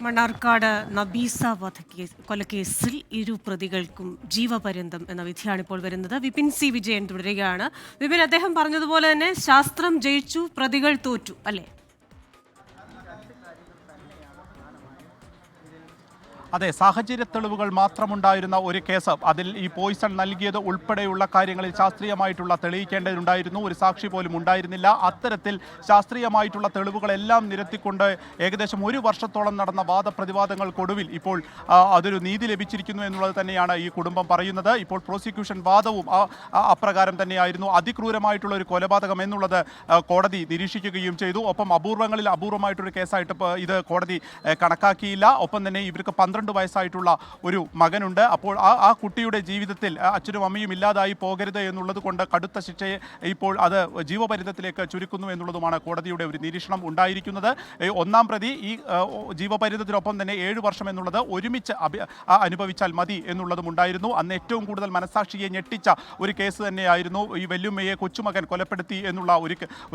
മണ്ണാർക്കാട് നബീസ കൊലക്കേസിൽ ഇരു പ്രതികൾക്കും ജീവപര്യന്തം എന്ന വിധിയാണ് ഇപ്പോൾ വരുന്നത്. വിപിൻ സി വിജയൻ തുടരുകയാണ്. വിപിൻ, അദ്ദേഹം പറഞ്ഞതുപോലെ തന്നെ ശാസ്ത്രം ജയിച്ചു, പ്രതികൾ തോറ്റു അല്ലേ? അതെ, സാഹചര്യ തെളിവുകൾ മാത്രമുണ്ടായിരുന്ന ഒരു കേസ്, അതിൽ ഈ പോയിസൺ നൽകിയത് ഉൾപ്പെടെയുള്ള കാര്യങ്ങളിൽ ശാസ്ത്രീയമായിട്ടുള്ള തെളിയിക്കേണ്ടതുണ്ടായിരുന്നു. ഒരു സാക്ഷി പോലും ഉണ്ടായിരുന്നില്ല. അത്തരത്തിൽ ശാസ്ത്രീയമായിട്ടുള്ള തെളിവുകളെല്ലാം നിരത്തിക്കൊണ്ട് ഏകദേശം ഒരു വർഷത്തോളം നടന്ന വാദപ്രതിവാദങ്ങൾക്കൊടുവിൽ ഇപ്പോൾ അതൊരു നീതി ലഭിച്ചിരിക്കുന്നു എന്നുള്ളത് തന്നെയാണ് ഈ കുടുംബം പറയുന്നത്. ഇപ്പോൾ പ്രോസിക്യൂഷൻ വാദവും അപ്രകാരം തന്നെയായിരുന്നു. അതിക്രൂരമായിട്ടുള്ള ഒരു കൊലപാതകം എന്നുള്ളത് കോടതി നിരീക്ഷിക്കുകയും ചെയ്തു. ഒപ്പം അപൂർവങ്ങളിൽ അപൂർവമായിട്ടൊരു കേസായിട്ട് ഇത് കോടതി കണക്കാക്കിയില്ല. ഒപ്പം തന്നെ ഇവർക്ക് 12 വയസ്സായിട്ടുള്ള ഒരു മകനുണ്ട്. അപ്പോൾ ആ കുട്ടിയുടെ ജീവിതത്തിൽ അച്ഛനും അമ്മയും ഇല്ലാതായി പോകരുത് എന്നുള്ളത് കൊണ്ട് കടുത്ത ശിക്ഷയെ ഇപ്പോൾ അത് ജീവപര്യന്തത്തിലേക്ക് ചുരുക്കുന്നു എന്നുള്ളതുമാണ് കോടതിയുടെ ഒരു നിരീക്ഷണം ഉണ്ടായിരിക്കുന്നത്. ഒന്നാം പ്രതി ഈ ജീവപര്യന്തത്തിനൊപ്പം തന്നെ 7 വർഷം എന്നുള്ളത് ഒരുമിച്ച് അനുഭവിച്ചാൽ മതി എന്നുള്ളതും ഉണ്ടായിരുന്നു. അന്ന് ഏറ്റവും കൂടുതൽ മനസാക്ഷിയെ ഞെട്ടിച്ച ഒരു കേസ് തന്നെയായിരുന്നു ഈ വല്യുമ്മയെ കൊച്ചുമകൻ കൊലപ്പെടുത്തി എന്നുള്ള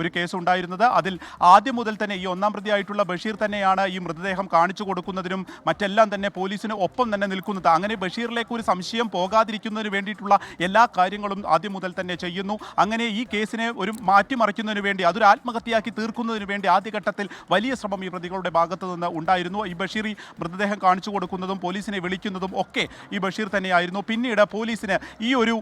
ഒരു കേസ് ഉണ്ടായിരുന്നത്. അതിൽ ആദ്യം മുതൽ തന്നെ ഈ ഒന്നാം പ്രതിയായിട്ടുള്ള ബഷീർ തന്നെയാണ് ഈ മൃതദേഹം കാണിച്ചു കൊടുക്കുന്നതിനും മറ്റെല്ലാം തന്നെ പോലീസിന് ഒപ്പം തന്നെ നിൽക്കുന്നത്. അങ്ങനെ ബഷീറിലേക്ക് ഒരു സംശയം പോകാതിരിക്കുന്നതിന് വേണ്ടിയിട്ടുള്ള എല്ലാ കാര്യങ്ങളും ആദ്യം മുതൽ തന്നെ ചെയ്യുന്നു. അങ്ങനെ ഈ കേസിനെ ഒരു മാറ്റിമറിക്കുന്നതിന് വേണ്ടി, അതൊരു ആത്മഹത്യയാക്കി തീർക്കുന്നതിന് വേണ്ടി ആദ്യഘട്ടത്തിൽ വലിയ ശ്രമം ഈ പ്രതികളുടെ ഭാഗത്തു നിന്ന് ഉണ്ടായിരുന്നു. ഈ ബഷീർ ഈ മൃതദേഹം കാണിച്ചു കൊടുക്കുന്നതും പോലീസിനെ വിളിക്കുന്നതും ഒക്കെ ഈ ബഷീർ തന്നെയായിരുന്നു. പിന്നീട് പോലീസിന് ഈ ഒരു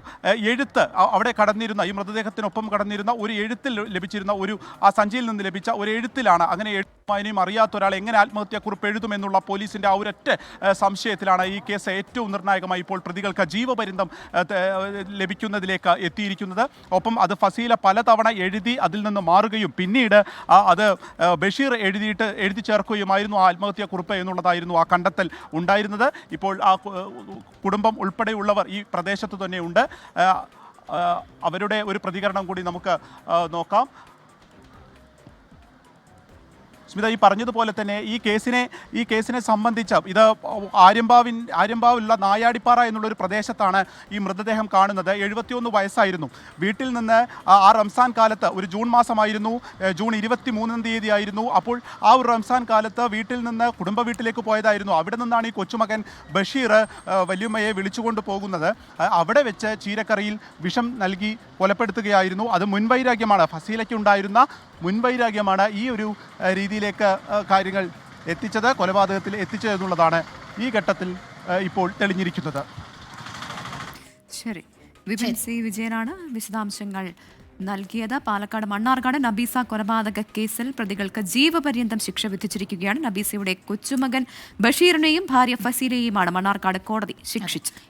എഴുത്ത്, അവിടെ കടന്നിരുന്ന ഈ മൃതദേഹത്തിനൊപ്പം കടന്നിരുന്ന ഒരു എഴുത്തിൽ ലഭിച്ചിരുന്ന ആ സഞ്ചിയിൽ നിന്ന് ലഭിച്ച ഒരു എഴുത്തിലാണ്, അങ്ങനെ എഴുത്തുമായും അറിയാത്ത ഒരാൾ എങ്ങനെ ആത്മഹത്യാക്കുറിപ്പ് എഴുതുമെന്നുള്ള പോലീസിൻ്റെ ആ ഒരൊറ്റ സംശയത്തിലാണ് ഈ കേസ് ഏറ്റവും നിർണായകമായി ഇപ്പോൾ പ്രതികൾക്ക് ജീവപര്യന്തം ലഭിക്കുന്നതിലേക്ക് എത്തിയിരിക്കുന്നത്. ഒപ്പം അത് ഫസീല പലതവണ എഴുതി അതിൽ നിന്ന് മാറുകയും പിന്നീട് അത് ബഷീർ എഴുതി ചേർക്കുകയുമായിരുന്നു ആ ആത്മഹത്യാക്കുറിപ്പ് എന്നുള്ളതായിരുന്നു ആ കണ്ടെത്തൽ ഉണ്ടായിരുന്നത്. ഇപ്പോൾ ആ കുടുംബം ഉൾപ്പെടെയുള്ളവർ ഈ പ്രദേശത്ത് തന്നെയുണ്ട്. അവരുടെ ഒരു പ്രതികരണം കൂടി നമുക്ക് നോക്കാം. സ്മിത, ഈ പറഞ്ഞതുപോലെ തന്നെ ഈ കേസിനെ സംബന്ധിച്ച് ഇത് ആര്യമ്പാവിലുള്ള നായാടിപ്പാറ എന്നുള്ളൊരു പ്രദേശത്താണ് ഈ മൃതദേഹം കാണുന്നത്. 71 വയസ്സായിരുന്നു. വീട്ടിൽ നിന്ന് ആ റംസാൻ കാലത്ത്, ഒരു ജൂൺ മാസമായിരുന്നു, ജൂൺ 23-ാം തീയതി ആയിരുന്നു. അപ്പോൾ ആ ഒരു റംസാൻ കാലത്ത് വീട്ടിൽ നിന്ന് കുടുംബ വീട്ടിലേക്ക് പോയതായിരുന്നു. അവിടെ നിന്നാണ് ഈ കൊച്ചുമകൻ ബഷീർ വല്യുമ്മയെ വിളിച്ചുകൊണ്ട് പോകുന്നത്. അവിടെ വെച്ച് ചീരക്കറിയിൽ വിഷം നൽകി കൊലപ്പെടുത്തുകയായിരുന്നു. അത് മുൻവൈരാഗ്യമാണ്, ഫസീലയ്ക്കുണ്ടായിരുന്ന മുൻവൈരാഗ്യമാണ് ഈ ഒരു രീതിയിലേക്ക് കാര്യങ്ങൾ കൊലപാതകത്തിൽ എത്തിച്ചത് എന്നുള്ളതാണ് ഈ ഘട്ടത്തിൽ ഇപ്പോൾ തെളിഞ്ഞിരിക്കുന്നത്. ശരി, വിപിൻ സി വിജയനാണ് വിശദാംശങ്ങൾ നൽകിയത്. പാലക്കാട് മണ്ണാർക്കാട് നബീസ കൊലപാതക കേസിൽ പ്രതികൾക്ക് ജീവപര്യന്തം ശിക്ഷ വിധിച്ചിരിക്കുകയാണ്. നബീസയുടെ കൊച്ചുമകൻ ബഷീറിനെയും ഭാര്യ ഫസീലയെയുമാണ് മണ്ണാർക്കാട് കോടതി ശിക്ഷിച്ചത്.